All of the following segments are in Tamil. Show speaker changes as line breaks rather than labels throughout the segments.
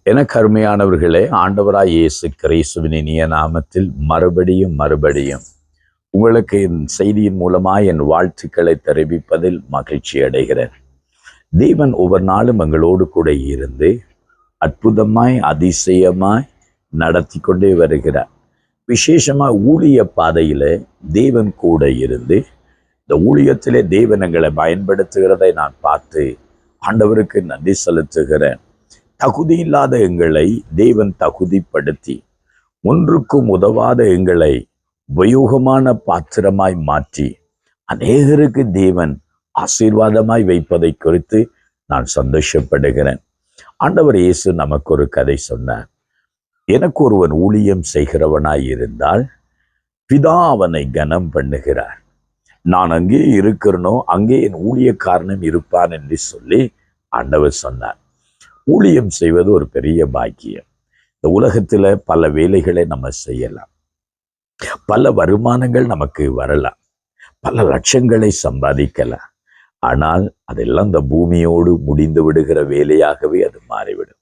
எனக்கு அருமையானவர்களே, ஆண்டவராய் இயேசு கிறிஸ்துவின் இனிய நாமத்தில் மறுபடியும் உங்களுக்கு என் செய்தியின் மூலமாய் என் வாழ்த்துக்களை தெரிவிப்பதில் மகிழ்ச்சி அடைகிறேன். தேவன் ஒவ்வொரு நாளும் எங்களோடு கூட இருந்து அற்புதமாய் அதிசயமாய் நடத்தி கொண்டே வருகிறார். விசேஷமாக ஊழிய பாதையில தேவன் கூட இருந்து இந்த ஊழியத்திலே தேவன் எங்களை பயன்படுத்துகிறதை நான் பார்த்து ஆண்டவருக்கு நன்றி செலுத்துகிறேன். தகுதி இல்லாத எங்களை தேவன் தகுதிப்படுத்தி ஒன்றுக்கும் உதவாத எங்களை உபயோகமான பாத்திரமாய் மாற்றி அநேகருக்கு தேவன் ஆசீர்வாதமாய் வைப்பதை குறித்து நான் சந்தோஷப்படுகிறேன். ஆண்டவர் இயேசு நமக்கு ஒரு கதை சொன்னார். எனக்கு ஒருவன் ஊழியம் செய்கிறவனாய் இருந்தால் பிதா அவனை கனம் பண்ணுகிறார். நான் அங்கே இருக்கிறனோ அங்கே என் ஊழியக்காரனும் இருப்பான் என்று சொல்லி ஆண்டவர் சொன்னார். ஊழியம் செய்வது ஒரு பெரிய பாக்கியம். இந்த உலகத்துல பல வேலைகளை நம்ம செய்யலாம், பல வருமானங்கள் நமக்கு வரலாம், பல லட்சங்களை சம்பாதிக்கலாம். ஆனால் அதெல்லாம் இந்த பூமியோடு முடிந்து விடுகிற வேலையாகவே அது மாறிவிடும்.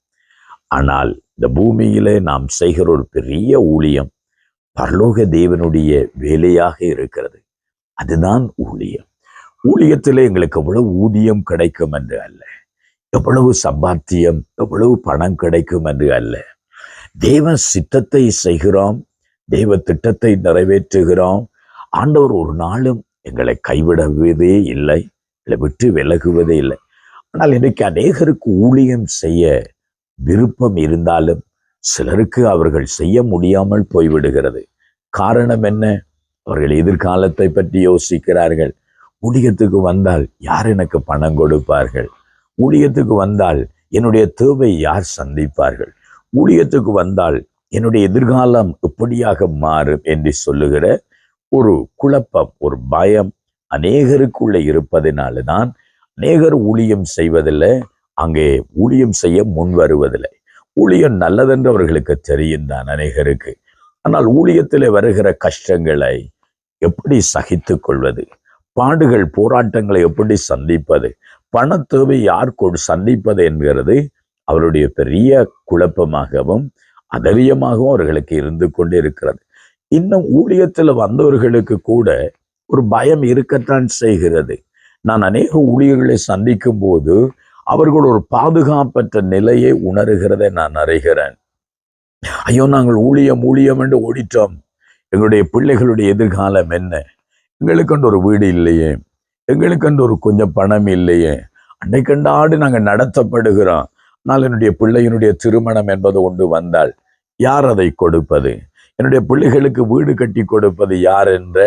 ஆனால் இந்த பூமியில நாம் செய்கிற ஒரு பெரிய ஊழியம் பரலோக தேவனுடைய வேலையாக இருக்கிறது. அதுதான் ஊழியம். ஊழியத்தில் எங்களுக்கு எவ்வளவு ஊதியம் கிடைக்கும் என்று அல்ல, எவ்வளவு சம்பாத்தியம் எவ்வளவு பணம் கிடைக்கும் என்று அல்ல, தேவ சித்தத்தை செய்கிறோம், தேவ திட்டத்தை நிறைவேற்றுகிறோம். ஆண்டவர் ஒரு நாளும் எங்களை கைவிடவே இல்லை, இல்லை விட்டு விலகுவதே இல்லை. ஆனால் இன்றைக்கு அநேகருக்கு ஊழியம் செய்ய விருப்பம் இருந்தாலும் சிலருக்கு அவர்கள் செய்ய முடியாமல் போய்விடுகிறது. காரணம் என்ன? அவர்கள் எதிர்காலத்தை பற்றி யோசிக்கிறார்கள். ஊழியத்துக்கு வந்தால் யார் எனக்கு பணம் கொடுப்பார்கள்? ஊழியத்துக்கு வந்தால் என்னுடைய தேவை யார் சந்திப்பார்கள்? ஊழியத்துக்கு வந்தால் என்னுடைய எதிர்காலம் எப்படியாக மாறும் என்று சொல்லுகிற ஒரு குழப்பம், ஒரு பயம் அநேகருக்குள்ள இருப்பதனால்தான் அநேகர் ஊழியம் செய்வதில்லை, அங்கே ஊழியம் செய்ய முன் வருவதில்லை. ஊழியம் நல்லதென்று அவர்களுக்கு தெரியும் தான் அநேகருக்கு. ஆனால் ஊழியத்தில் வருகிற கஷ்டங்களை எப்படி சகித்து கொள்வது, பாடுகள் போராட்டங்களை எப்படி சந்திப்பது, பண தேவை யார் சந்திப்பது என்கிறது அவருடைய பெரிய குழப்பமாகவும் அதரியமாகவும் அவர்களுக்கு இருந்து கொண்டே இருக்கிறது. இன்னும் ஊழியத்தில் வந்தவர்களுக்கு கூட ஒரு பயம் இருக்கத்தான் செய்கிறது. நான் அநேக ஊழியர்களை சந்திக்கும் போது அவர்கள் ஒரு பாதுகாப்பற்ற நிலையை உணர்கிறதை நான் அறிகிறேன். ஐயோ, நாங்கள் ஊழியம் என்று ஓடிட்டோம், எங்களுடைய பிள்ளைகளுடைய எதிர்காலம் என்ன? எங்களுக்கென்று ஒரு வீடு இல்லையே, எங்களுக்கென்று ஒரு கொஞ்சம் பணம் இல்லையே, அன்னைக்கண்டாடு நாங்கள் நடத்தப்படுகிறோம். ஆனால் என்னுடைய பிள்ளையினுடைய திருமணம் என்பது ஒன்று வந்தால் யார் அதை கொடுப்பது? என்னுடைய பிள்ளைகளுக்கு வீடு கட்டி கொடுப்பது யார் என்ற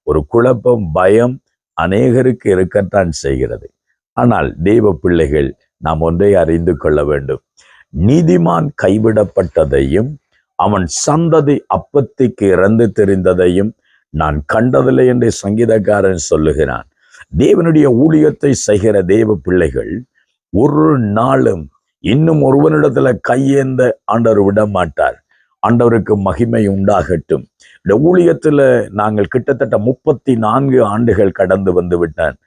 ஒரு குழப்பம், பயம் அநேகருக்கு இருக்கத்தான் செய்கிறது. ஆனால் தெய்வ பிள்ளைகள் நாம் ஒன்றை அறிந்து கொள்ள வேண்டும். நீதிமான் கைவிடப்பட்டதையும் அவன் சந்ததி அப்பத்துக்கு இறந்து தெரிந்ததையும் நான் கண்டதில்லை என்று சங்கீதக்காரன் சொல்லுகிறான். தேவனுடைய ஊழியத்தை செய்கிற தேவ பிள்ளைகள் ஒரு நாளும் இன்னும் ஒருவனிடத்துல கையேந்த ஆண்டவர் விட மாட்டார். ஆண்டவருக்கு மகிமை உண்டாகட்டும். இந்த ஊழியத்துல நாங்கள் கிட்டத்தட்ட 34 ஆண்டுகள் கடந்து வந்து விட்டேன்.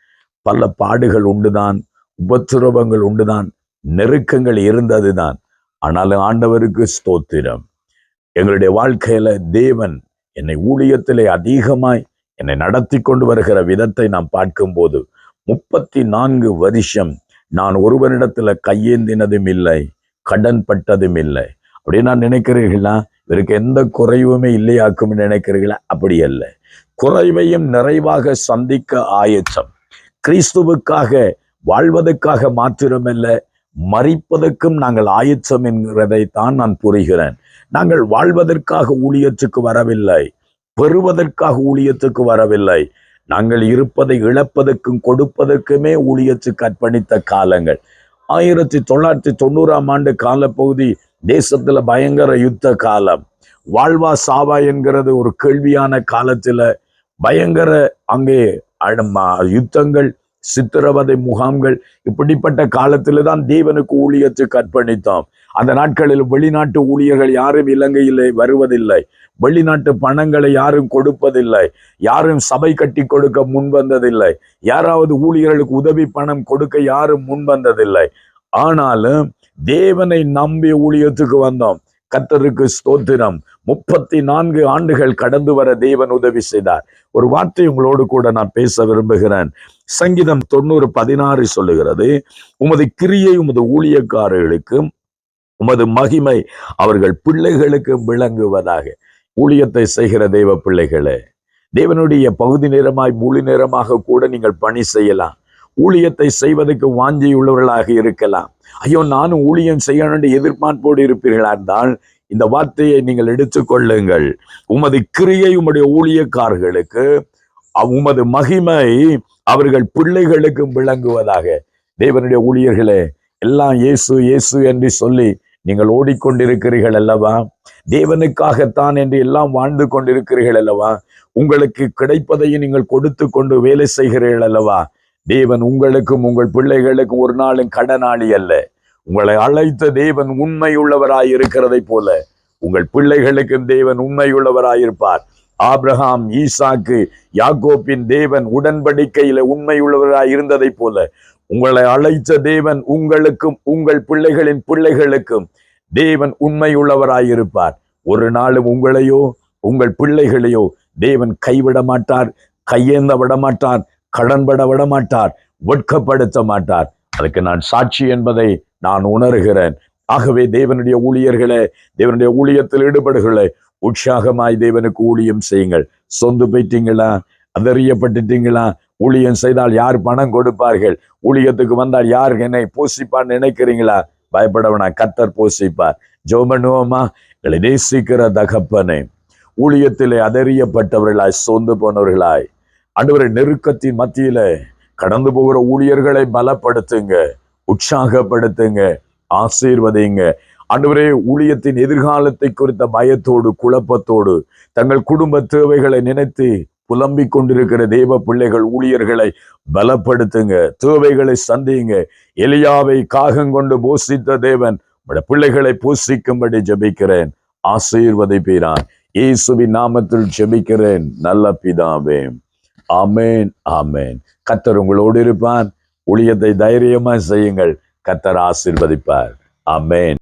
பல பாடுகள் உண்டுதான், உபத்திரவங்கள் உண்டுதான், நெருக்கங்கள் இருந்ததுதான். ஆனாலும் ஆண்டவருக்கு ஸ்தோத்திரம். எங்களுடைய வாழ்க்கையில தேவன் என்னை ஊழியத்திலே அதிகமாய் என்னை நடத்தி கொண்டு வருகிற விதத்தை நாம் பார்க்கும்போது 34 வருஷம் நான் ஒருவனிடத்துல கையேந்தினதும் இல்லை, கடன் பட்டதும் இல்லை. அப்படி நான் நினைக்கிறீர்களா? இவருக்கு எந்த குறைவுமே இல்லையாக்கும் நினைக்கிறீர்களா? அப்படி அல்ல. குறைவையும் நிறைவாக சந்திக்க ஆயத்தம். கிறிஸ்துவுக்காக வாழ்வதற்காக மாத்திரமல்ல, மரிப்பதற்கும் நாங்கள் ஆயத்தம் என்கிறதை தான் நான் புரிகிறேன். நாங்கள் வாழ்வதற்காக ஊழியத்துக்கு வரவில்லை, பெறுவதற்காக ஊழியத்துக்கு வரவில்லை. நாங்கள் இருப்பதை இழப்பதற்கும் கொடுப்பதற்குமே ஊழியத்துக்கு அர்ப்பணித்த காலங்கள். 1990ஆம் ஆண்டு காலப்பகுதி தேசத்துல பயங்கர யுத்த காலம். வாழ்வா சாவா என்கிறது ஒரு கேள்வியான காலத்துல பயங்கர அங்கே யுத்தங்கள், சித்திரவதை முகாம்கள், இப்படிப்பட்ட காலத்துல தான் தேவனுக்கு ஊழியத்துக்கு அர்ப்பணித்தோம். அந்த நாட்களில் வெளிநாட்டு ஊழியர்கள் யாரும் இலங்கையிலே வருவதில்லை, வெளிநாட்டு பணங்களை யாரும் கொடுப்பதில்லை, யாரும் சபை கட்டி கொடுக்க முன் வந்ததில்லை, யாராவது ஊழியர்களுக்கு உதவி பணம் கொடுக்க யாரும் முன் வந்ததில்லை. ஆனாலும் தேவனை நம்பி ஊழியத்துக்கு வந்தோம். கர்த்தருக்கு ஸ்தோத்திரம். 34 ஆண்டுகள் கடந்து வர தேவன் உதவி செய்தார். ஒரு வார்த்தை உங்களோடு கூட நான் பேச விரும்புகிறேன். சங்கீதம் 90:16 சொல்லுகிறது, உமது கிரியை உமது ஊழியக்காரர்களுக்கும் உமது மகிமை அவர்கள் பிள்ளைகளுக்கு விளங்குவதாக. ஊழியத்தை செய்கிற தேவ பிள்ளைகளே, தேவனுடைய பகுதி நேரமாய் முழு நேரமாக கூட நீங்கள் பணி செய்யலாம். ஊழியத்தை செய்வதற்கு வாஞ்சியுள்ளவர்களாக இருக்கலாம். ஐயோ, நானும் ஊழியம் செய்யணும் எதிர்பார்ப்போடு இருப்பீர்களா இருந்தால் இந்த வார்த்தையை நீங்கள் எடுத்துக்கொள்ளுங்கள். உமது கிரியை உம்முடைய ஊழியக்காரர்களுக்கு உமது மகிமை அவர்கள் பிள்ளைகளுக்கு விளங்குவதாக. தேவனுடைய ஊழியர்களே, எல்லாம் இயேசு இயேசு என்று சொல்லி நீங்கள் ஓடிக்கொண்டிருக்கிறீர்கள் அல்லவா? தேவனுக்காகத்தான் என்று எல்லாம் வாழ்ந்து கொண்டிருக்கிறீர்கள் அல்லவா? உங்களுக்கு கிடைப்பதையும் நீங்கள் கொடுத்து கொண்டு வேலை செய்கிறீர்கள் அல்லவா? தேவன் உங்களுக்கும் உங்கள் பிள்ளைகளுக்கும் ஒரு நாளும் கடனாளி அல்ல. உங்களை அழைத்த தேவன் உண்மையுள்ளவராய் இருக்கிறதை போல உங்கள் பிள்ளைகளுக்கும் தேவன் உண்மையுள்ளவராயிருப்பார். ஆபிரகாம், ஈசாக்கு, யாக்கோப்பின் தேவன் உடன்படிக்கையில உண்மையுள்ளவராய் இருந்ததை போல உங்களை அழைத்த தேவன் உங்களுக்கும் உங்கள் பிள்ளைகளின் பிள்ளைகளுக்கும் தேவன் உண்மையுள்ளவராயிருப்பார். ஒரு நாளும் உங்களையோ உங்கள் பிள்ளைகளையோ தேவன் கைவிட மாட்டார், கையேந்த விட மாட்டார், கடன்பட விட மாட்டார், வெட்கப்படுத்த மாட்டார். அதுக்கு நான் சாட்சி என்பதை நான் உணர்கிறேன். ஆகவே தேவனுடைய ஊழியர்களே, தேவனுடைய ஊழியத்தில் ஈடுபடுகளே, உற்சாகமாய் தேவனுக்கு ஊழியம் செய்யுங்கள். சொந்து போயிட்டீங்களா? அதறியப்பட்டுட்டீங்களா? ஊழியம் செய்தால் யார் பணம் கொடுப்பார்கள்? ஊழியத்துக்கு வந்தால் யார் என்னை போஷிப்பார் நினைக்கிறீங்களா? பயப்படவனா, கர்த்தர் போஷிப்பார். ஜெபம் பண்ணுவோமா? எங்களை நேசிக்கிற தகப்பனே, ஊழியத்திலே அதறியப்பட்டவர்களாய் சோர்ந்து போனவர்களாய் ஆண்டவரே, நெருக்கத்தின் மத்தியில கடந்து போகிற ஊழியர்களை பலப்படுத்துங்க, உற்சாகப்படுத்துங்க, ஆசீர்வதிங்க. ஆண்டவரே, ஊழியத்தின் எதிர்காலத்தை குறித்த பயத்தோடு குழப்பத்தோடு தங்கள் குடும்ப தேவைகளை நினைத்து புலம்பிக் கொண்டிருக்கிற தேவ பிள்ளைகள் ஊழியர்களை பலப்படுத்துங்க, தேவைகளை சந்திங்க. எலியாவை காகங்கொண்டு போஷித்த தேவன் பிள்ளைகளை போஷிக்கும்படி ஜெபிக்கிறேன். ஆசீர்வதிப்பீரான். இயேசுவின் நாமத்தில் ஜெபிக்கிறேன் நல்ல பிதாவே. ஆமேன், ஆமேன். கர்த்தர் உங்களோடு இருப்பான். ஊழியத்தை தைரியமா செய்யுங்கள். கர்த்தர் ஆசீர்வதிப்பார். ஆமேன்.